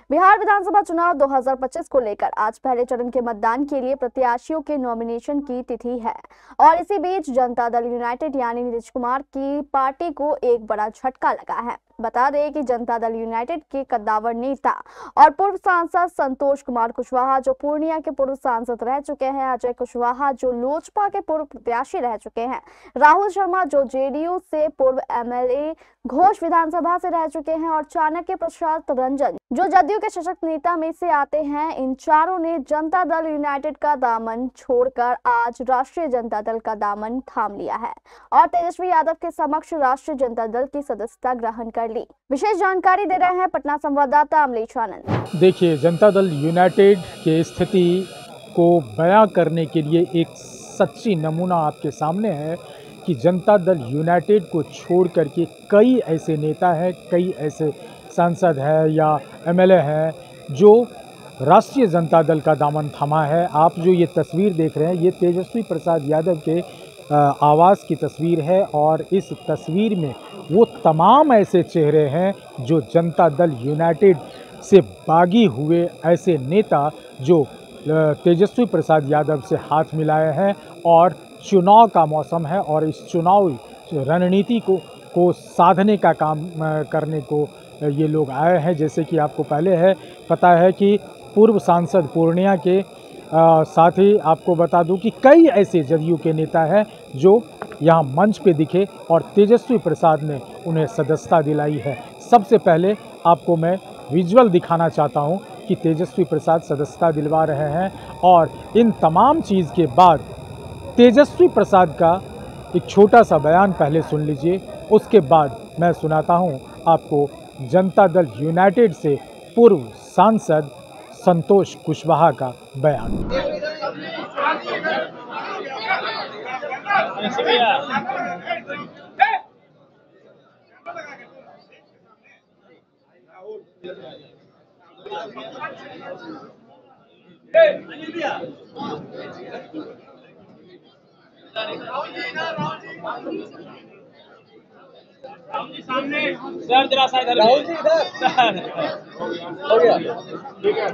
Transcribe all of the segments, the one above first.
बिहार विधानसभा चुनाव 2025 को लेकर आज पहले चरण के मतदान के लिए प्रत्याशियों के नॉमिनेशन की तिथि है और इसी बीच जनता दल यूनाइटेड यानी नीतीश कुमार की पार्टी को एक बड़ा झटका लगा है। बता दें कि जनता दल यूनाइटेड के कद्दावर नेता और पूर्व सांसद संतोष कुमार कुशवाहा जो पूर्णिया के पूर्व सांसद रह चुके हैं, अजय कुशवाहा जो लोजपा के पूर्व प्रत्याशी रह चुके हैं, राहुल शर्मा जो जेडीयू से पूर्व एमएलए घोष विधानसभा से रह चुके हैं और चाणक्य प्रसाद रंजन जो जदयू के सशक्त नेता में से आते हैं, इन चारों ने जनता दल यूनाइटेड का दामन छोड़कर आज राष्ट्रीय जनता दल का दामन थाम लिया है और तेजस्वी यादव के समक्ष राष्ट्रीय जनता दल की सदस्यता ग्रहण कर ली। विशेष जानकारी दे रहे हैं पटना संवाददाता अमलेश आनंद। देखिए, जनता दल यूनाइटेड की स्थिति को बयां करने के लिए एक सच्ची नमूना आपके सामने है कि जनता दल यूनाइटेड को छोड़ करके कई ऐसे नेता हैं, कई ऐसे सांसद हैं या एमएलए हैं जो राष्ट्रीय जनता दल का दामन थमा है। आप जो ये तस्वीर देख रहे हैं, ये तेजस्वी प्रसाद यादव के आवास की तस्वीर है और इस तस्वीर में वो तमाम ऐसे चेहरे हैं जो जनता दल यूनाइटेड से बागी हुए ऐसे नेता जो तेजस्वी प्रसाद यादव से हाथ मिलाए हैं और चुनाव का मौसम है और इस चुनावी रणनीति को साधने का काम करने को ये लोग आए हैं। जैसे कि आपको पहले पता है कि पूर्व सांसद पूर्णिया के साथ ही आपको बता दूं कि कई ऐसे जदयू के नेता हैं जो यहाँ मंच पे दिखे और तेजस्वी प्रसाद ने उन्हें सदस्यता दिलाई है। सबसे पहले आपको मैं विजुअल दिखाना चाहता हूँ कि तेजस्वी प्रसाद सदस्यता दिलवा रहे हैं और इन तमाम चीज़ के बाद तेजस्वी प्रसाद का एक छोटा सा बयान पहले सुन लीजिए, उसके बाद मैं सुनाता हूं आपको जनता दल यूनाइटेड से पूर्व सांसद संतोष कुशवाहा का बयान। राहुल जी सामने सर, जरा सा इधर राहुल जी इधर हो गया। ठीक है,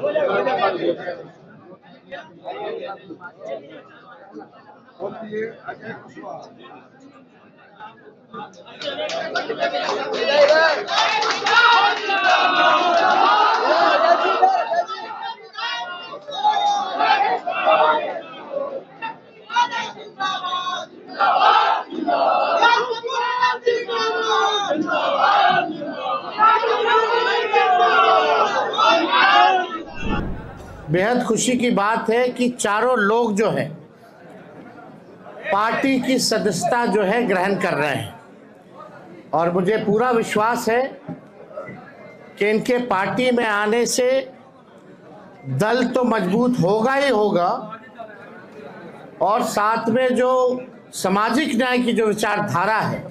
अजय कुशवाहा बेहद खुशी की बात है कि चारों लोग जो हैं पार्टी की सदस्यता जो है ग्रहण कर रहे हैं और मुझे पूरा विश्वास है कि इनके पार्टी में आने से दल तो मजबूत होगा ही होगा और साथ में जो सामाजिक न्याय की जो विचारधारा है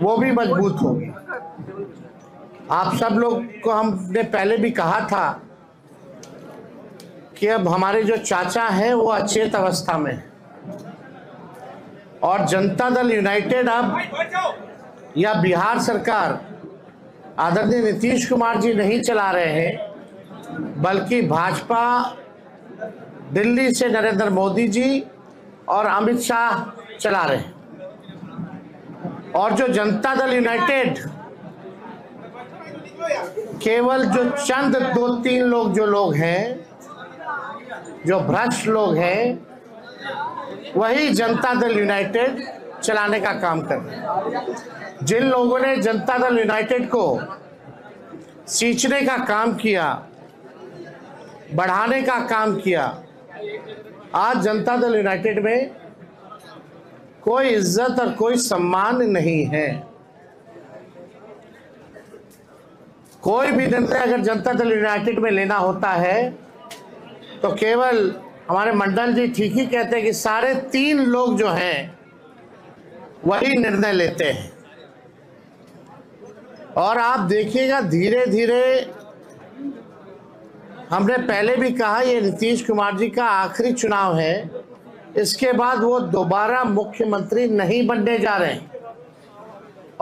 वो भी मजबूत होगी। आप सब लोग को हमने पहले भी कहा था कि अब हमारे जो चाचा हैं वो अचेत अवस्था में है और जनता दल यूनाइटेड अब या बिहार सरकार आदरणीय नीतीश कुमार जी नहीं चला रहे हैं, बल्कि भाजपा दिल्ली से नरेंद्र मोदी जी और अमित शाह चला रहे हैं। और जो जनता दल यूनाइटेड केवल जो चंद 2-3 लोग जो लोग हैं, जो भ्रष्ट लोग हैं, वही जनता दल यूनाइटेड चलाने का काम कर रहे हैं। जिन लोगों ने जनता दल यूनाइटेड को सींचने का काम किया, बढ़ाने का काम किया, आज जनता दल यूनाइटेड में कोई इज्जत और कोई सम्मान नहीं है। कोई भी निर्णय अगर जनता दल यूनाइटेड में लेना होता है तो केवल हमारे मंडल जी ठीक ही कहते हैं कि सारे 3 लोग जो हैं वही निर्णय लेते हैं। और आप देखिएगा धीरे धीरे, हमने पहले भी कहा ये नीतीश कुमार जी का आखिरी चुनाव है, इसके बाद वो दोबारा मुख्यमंत्री नहीं बनने जा रहे हैं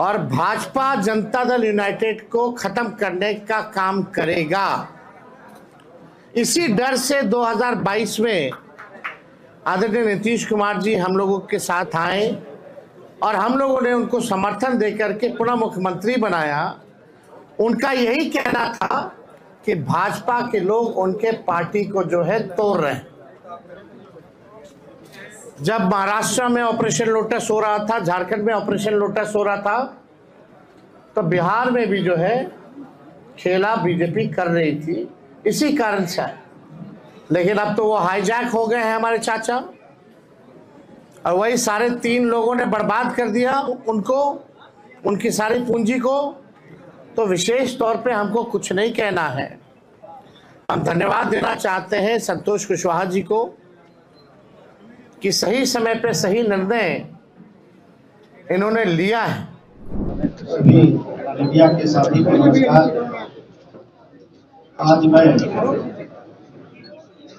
और भाजपा जनता दल यूनाइटेड को खत्म करने का काम करेगा। इसी डर से 2022 में आदरणीय नीतीश कुमार जी हम लोगों के साथ आए और हम लोगों ने उनको समर्थन देकर के पुनः मुख्यमंत्री बनाया। उनका यही कहना था कि भाजपा के लोग उनके पार्टी को जो है तोड़ रहे हैं। जब महाराष्ट्र में ऑपरेशन लोटस हो रहा था, झारखंड में ऑपरेशन लोटस हो रहा था, तो बिहार में भी जो है खेला बीजेपी कर रही थी इसी कारण से। लेकिन अब तो वो हाईजैक हो गए हैं हमारे चाचा, और वही सारे 3 लोगों ने बर्बाद कर दिया उनको, उनकी सारी पूंजी को। तो विशेष तौर पे हमको कुछ नहीं कहना है। हम धन्यवाद देना चाहते हैं संतोष कुशवाहा जी को कि सही समय पे सही निर्णय इन्होंने लिया है। सभी मीडिया के साथी को नमस्कार। आज मैं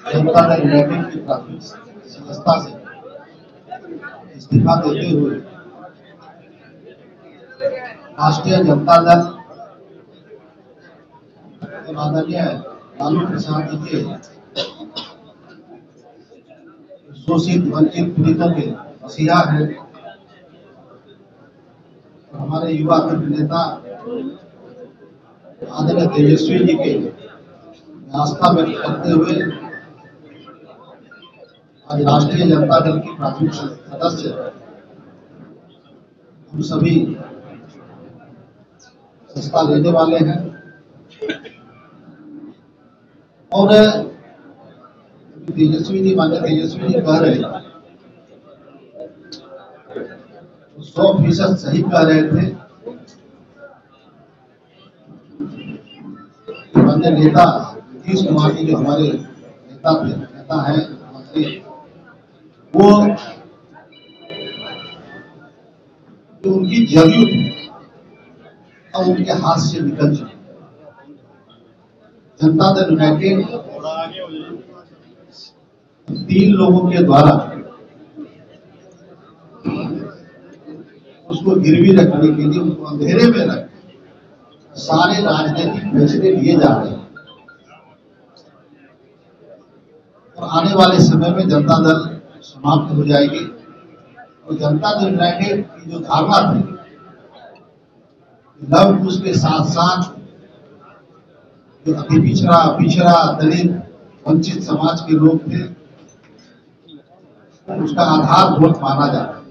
जनता दल यूनाइटेड की प्राथमिक सदस्यता से इस्तीफा देते हुए राष्ट्रीय जनता दल आदरणीय लालू प्रसाद जी के शोषित वंचित पीड़ितों के मसीहा है, हमारे युवा नेता आदरणीय तेजस्वी जी के आस्था व्यक्त करते हुए आज राष्ट्रीय जनता दल की प्राथमिक सदस्य हम सभी सस्ता लेने वाले हैं। और तेजस्वी जी कह रहे 100% सही कह रहे थे। माननीय नेता नीतीश कुमार जी जो हमारे नेता हैं मंत्री, वो जो उनकी जदयू थी अब उनके हाथ से निकल चुकी। जनता दल यूनाइटेड 3 लोगों के द्वारा उसको गिरवी रखने के लिए, उसको अंधेरे में रख सारे राजनीतिक फैसले लिए जा रहे हैं। और आने वाले समय में जनता दल समाप्त हो जाएगी। और जनता दल यूनाइटेड की जो धारणा थी, लव कुश के साथ साथ जो अति पिछड़ा दलित वंचित समाज के लोग थे, उसका आधारभूत माना जाता है।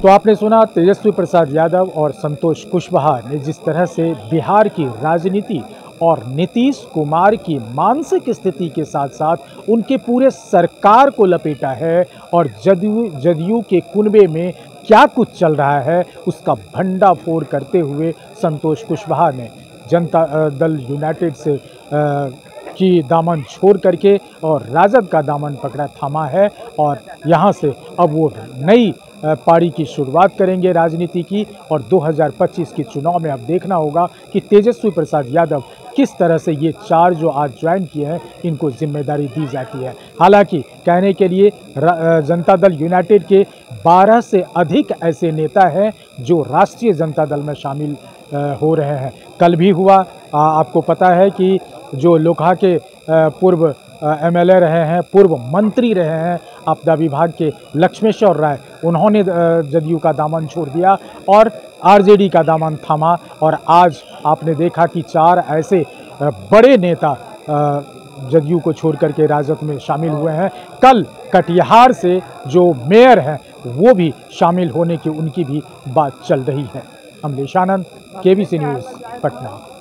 तो आपने सुना तेजस्वी प्रसाद यादव और संतोष कुशवाहा ने जिस तरह से बिहार की राजनीति और नीतीश कुमार की मानसिक स्थिति के साथ साथ उनके पूरे सरकार को लपेटा है, और जदयू के कुनबे में क्या कुछ चल रहा है उसका भंडाफोड़ करते हुए संतोष कुशवाहा ने जनता दल यूनाइटेड से की दामन छोड़ करके और राजद का दामन पकड़ा थामा है। और यहाँ से अब वो नई पारी की शुरुआत करेंगे राजनीति की। और 2025 के चुनाव में अब देखना होगा कि तेजस्वी प्रसाद यादव किस तरह से ये 4 जो आज ज्वाइन किए हैं इनको जिम्मेदारी दी जाती है। हालांकि कहने के लिए जनता दल यूनाइटेड के 12 से अधिक ऐसे नेता हैं जो राष्ट्रीय जनता दल में शामिल हो रहे हैं। कल भी हुआ, आपको पता है कि जो लोकहा के पूर्व एमएलए रहे हैं, पूर्व मंत्री रहे हैं आपदा विभाग के लक्ष्मेश्वर राय, उन्होंने जदयू का दामन छोड़ दिया और आरजेडी का दामन थामा। और आज आपने देखा कि 4 ऐसे बड़े नेता जदयू को छोड़ करके राजद में शामिल हुए हैं। कल कटिहार से जो मेयर हैं वो भी शामिल होने की उनकी भी बात चल रही है। अमलेश आनंद, केबीसी न्यूज़, पटना।